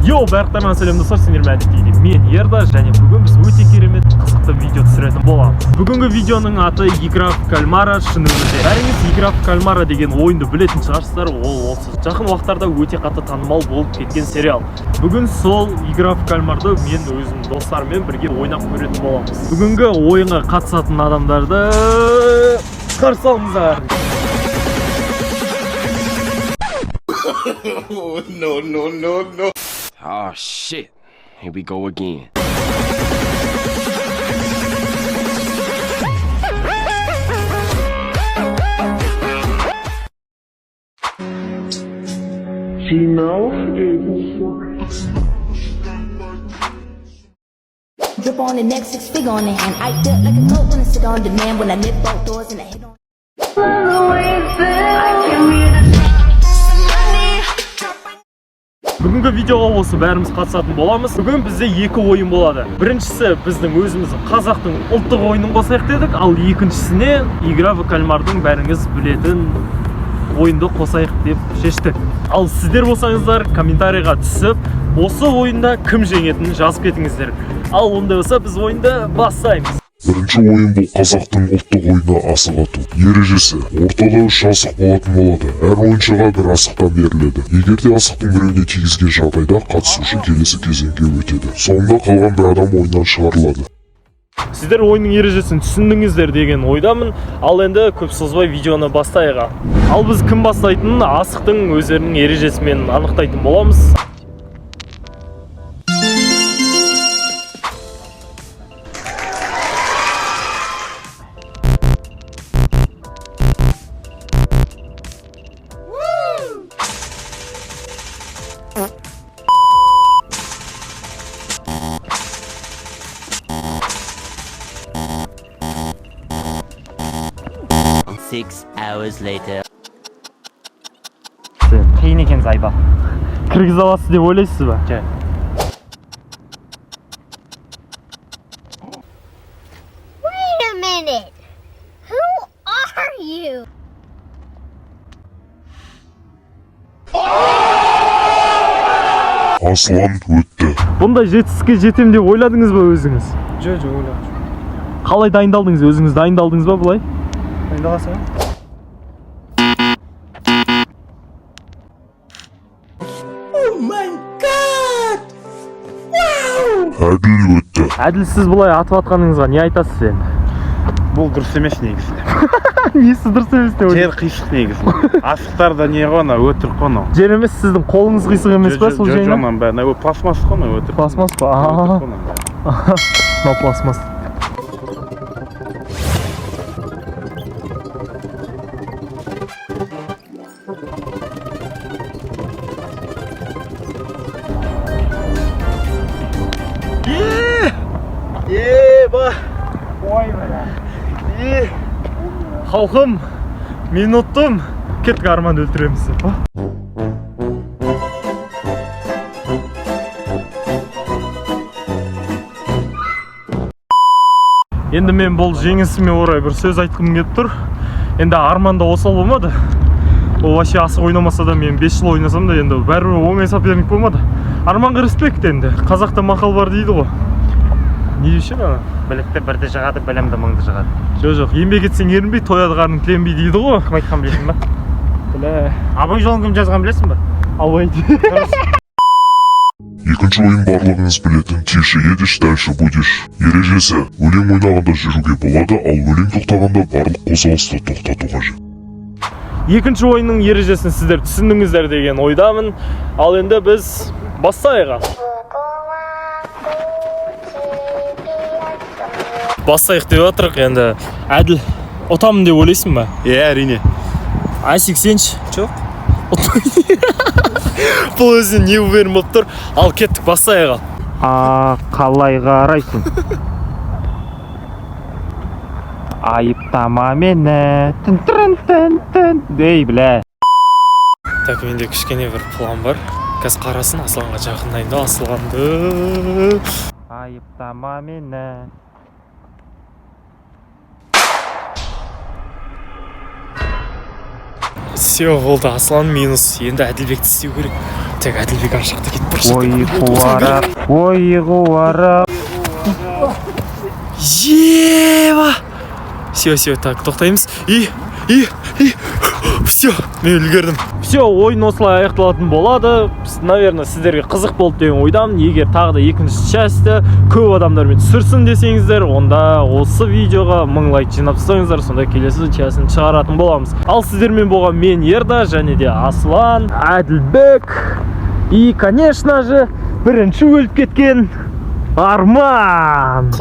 Йоу, барлықтарыңа сәлем достар, сендермен әдеттегідей мен Ерда, және бүгін біз өте керемет қызықты видео түсіретін боламыз. Бүгінгі видеоның аты Игра в кальмара шын өмірде. Бәріңіз Игра в кальмара деген ойынды білетін шығарсыздар, ол осы жақын уақыттарда өте қатты танымал болып кеткен сериал. Бүгін сол Игра в кальмарды мен өзім достарыммен бірге ойнап көретін боламыз. Бүгінгі ойынға қатысатын адамдарды қарсы алыңыздар. No. Oh shit. Here we go again. She knows. Drip on the neck, 6 figure on the hand. I felt like a goat when I sit on demand. When I lift both doors and I hit on. Бүгінгі видеоға осы бәріміз қатысатын боламыз. Бүгін бізде екі ойын болады. Біріншісі біздің өзіміздің қазақтың ұлттық ойынын қосайық дедік, ал екіншісіне Игра в кальмардың бәріңіз білетін ойынды қосайық деп шештік. Ал сіздер болсаңыздар комментарийға түсіп, осы ойында кім жеңетінін жазып кетіңіздер. Ал онда болса біз ойынды бастаймыз. Бірінші ойын бұл қазақтың ұлттық ойына асық ату. Ережесі: ортада 3 асық болатын болады. Әр ойыншыға бір асықтан беріледі. Егер де асықтың біреуіне тигізген жағдайда қатысушы келесі кезеңге өтеді. Соңында қалған бір адам ойыннан шығарылады. Сіздер ойынның ережесін түсіндіңіздер деген ойдамын. Ал енді көп созбай видеоны бастайық. Ал біз кім бастайтынын асықтың өздерінің ережесімен анықтайтын боламыз. Қиын екен зайба. Кіргіз аласыз деп ойлайсыз ба? Wait a minute. Who are you? Аслан өтті. Бұндай жетістікке жетем деп ойладыңыз ба өзіңіз? Жоқ, ойлағам. Қалай дайындалдыңыз? Өзіңіз дайындалдыңыз ба бұлай? Дайындаласың ба? Әділ өтті. Әділсіз бұлай атып атқаныңызға не айтасыз енді? Бұл дұрыс емес негізі. Несі дұрыс емес деп Жер қисық негізі. Асықтарда не ғана өтірік қана. жер емес, сіздің қолыңыз қисық емес па сол жеңі? Жоқ, бәрі пластмасс қана өтірік. Пластмасс па? Мынау пластмасс. Халқым, мен ұттым. Кеттік, арманды өлтіреміз. Енді мен бұл жеңісіме орай бір сөз айтқым келіп тұр. Енді Арманда осал болмады. Ол вообще асық ойнамаса да мен 5 жыл ойнасам да енді бәрібір оңай соперник болмады. Арманға респект енді. Қазақта мақал бар дейді ғой. Не деуші ана? Білікті бірді жығады, білімді мыңды жығады. Жоқ, еңбек етсең ерінбей, тояды қарның тіленбей дейді ғой. Кім айтқан білесің ба? Біле. Абай жолын кім жазған білесің ба? Абай. Екінші ойын барлығыңыз білетін «Тише едешь, дальше будешь». Ережесі: өлең ойнағанда жүруге болады, ал өлең тоқтағанда барлық қозғалысты тоқтату қажет. Екінші ойынның ережесін сіздер түсіндіңіздер деген ойдамын. Ал енді біз бастайық. Бастайық деп жатырық енді. Әділ, ұтамын деп ойлайсың ба? Әрине. А-сексенші? Жоқ. Бұл өзінен не уверен болып тұр. Ал кеттік, бастайық. Қалай қарайсың? Айыптама мені. Тін. Дей, біле. Так, менде кішкене бір план бар. Қазір қарасын, Асланға жақындайын. Асланды. Айыптама мені. Все, болды, Аслан минус. Енді Әділбекті істеу керек. Тек Әділбек ар жақта кетіп бара Ой, қуара. Ева! Все, так, тоқтаймыз. Все, мен үлгердім. Все, ойын осылай аяқталатын болады. Наверное, сіздерге қызық болды деген ойдамын. Егер тағы да екінші частьті көп адамдармен түсірсін десеңіздер, онда осы видеоға 1000 лайк жинап тастаңыздар, сонда келесі частьін шығаратын боламыз. Ал сіздермен болған мен Ерда, және де Аслан, Әділбек и, конечно же, бірінші өліп кеткен Арман.